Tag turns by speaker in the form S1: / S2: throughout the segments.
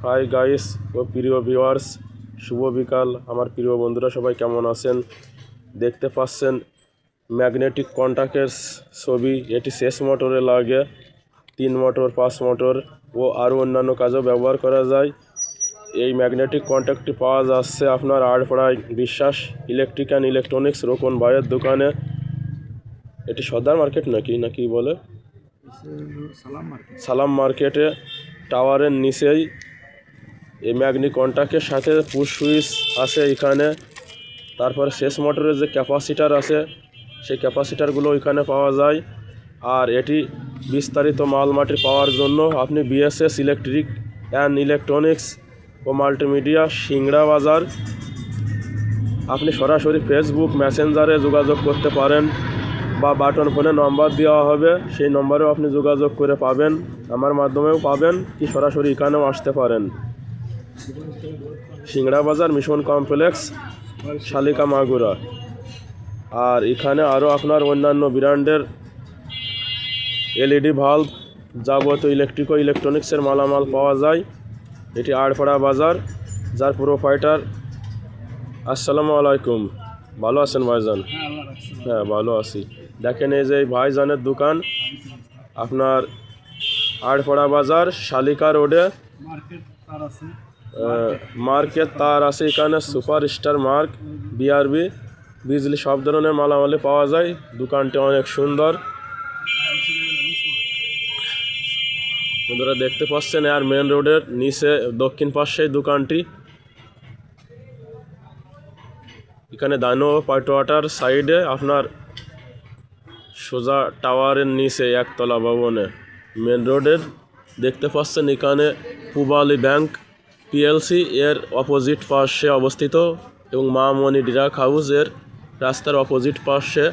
S1: Hi guys ও প্রিয় viewers, শুভ বিকাল। আমার প্রিয় বন্ধুরা সবাই কেমন আছেন? দেখতে পাচ্ছেন ম্যাগনেটিক কন্টাক্টের ছবি। এটি শেষ মোটরে লাগে, 3 মোটর 5 মোটর ও আরও অন্যান্য কাজেও ব্যবহার করা যায়। এই ম্যাগনেটিক কন্ট্যাক্টটি পাওয়া যাচ্ছে আপনার আড়পাড়ায় বিশ্বাস ইলেকট্রিক অ্যান্ড ইলেকট্রনিক্স রোকন ভাইয়ের দোকানে। এটি সর্দার মার্কেট নাকি বলে সালাম মার্কেটে টাওয়ারের নিচেই এই ম্যাগনেটিক কন্ট্যাক্টের সাথে পুশ সুইচ আছে এখানে। তারপরে শেষ মোটরের যে ক্যাপাসিটার আছে সেই ক্যাপাসিটারগুলো এখানে পাওয়া যায়। আর এটি বিস্তারিত মাল মাটি পাওয়ার জন্য আপনি বিএসএস ইলেকট্রিক অ্যান্ড ইলেকট্রনিক্স ও মাল্টিমিডিয়া সিংড়া বাজার, আপনি সরাসরি ফেসবুক মেসেঞ্জারে যোগাযোগ করতে পারেন বা বাটন ফোনে নম্বর দেওয়া হবে, সেই নম্বরেও আপনি যোগাযোগ করে পাবেন, আমার মাধ্যমেও পাবেন, কি সরাসরি এখানেও আসতে পারেন। সিংড়া বাজার মিশন কমপ্লেক্স, শালিকা মাগুরা। আর এখানে আরও আপনার অন্যান্য ব্র্যান্ডের এলইডি ভাল্ব, যাবতীয় ইলেকট্রিক ও ইলেকট্রনিক্সের মালামাল পাওয়া যায়। এটি আড়পাড়া বাজার, যার প্রোপাইটার। আসসালামু আলাইকুম, ভালো আছেন ভাইজান? হ্যাঁ, ভালো আছি। দেখেন এই যে ভাইজানের দোকান আপনার আড়পাড়া বাজার, শালিকা রোডে মার্কেট তার আছে। এখানে সুপার স্টার মার্ক, বিআরবি, বিজলি সব ধরনের মালামালি পাওয়া যায়। দোকানটি অনেক সুন্দর। বন্ধুরা দেখতে পাচ্ছেন আর মেন রোডের নিচে দক্ষিণ পাশে দোকানটি। এখানে দানো পাইট ওয়াটার সাইডে আপনার সোজা টাওয়ারের নিচে একতলা ভবনে মেন রোডের দেখতে পাচ্ছেন। এখানে পূবালী ব্যাংক পিএলসি এর অপোজিট পাশে অবস্থিত এবং মা মনি ড্রাগ হাউস এর রাস্তার অপোজিট পাশে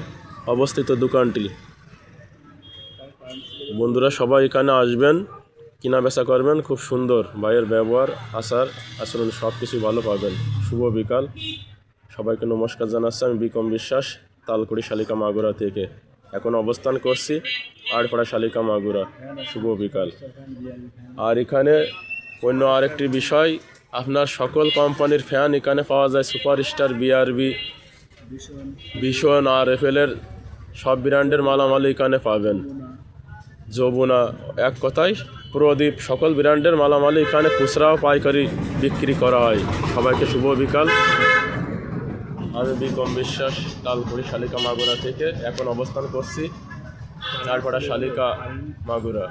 S1: অবস্থিত দোকানটি। বন্ধুরা সবাই এখানে আসবেন, কিনা বেচা করবেন। খুব সুন্দর ভাইয়ের ব্যবহার, আচার আচরণ সব কিছু ভালো পাবেন। শুভ বিকাল, সবাইকে নমস্কার জানাচ্ছি। আমি বিকম বিশ্বাস, তালকুড়ি শালিকা মাগুরা থেকে এখন অবস্থান করছি আড়পাড়া শালিকা মাগুরা। শুভ বিকাল। আর এখানে অন্য আরেকটি বিষয়, আপনার সকল কোম্পানির ফ্যান এখানে পাওয়া যায়। সুপার স্টার, বিআরবি, ভীষণ আর এফএলের সব ব্র্যান্ডের মালামাল এখানে পাবেন। যমুনা, এক কথায় প্রদীপ, সকল ব্র্যান্ডের মালামাল এখানে খুচরা ও পাইকারি বিক্রি করা হয়। সবাইকে শুভ বিকাল। আমি বিকম বিশ্বাস, তালকুড়ি শালিকা মাগুরা থেকে এখন অবস্থান করছি আড়পাড়া শালিকা মাগুরা।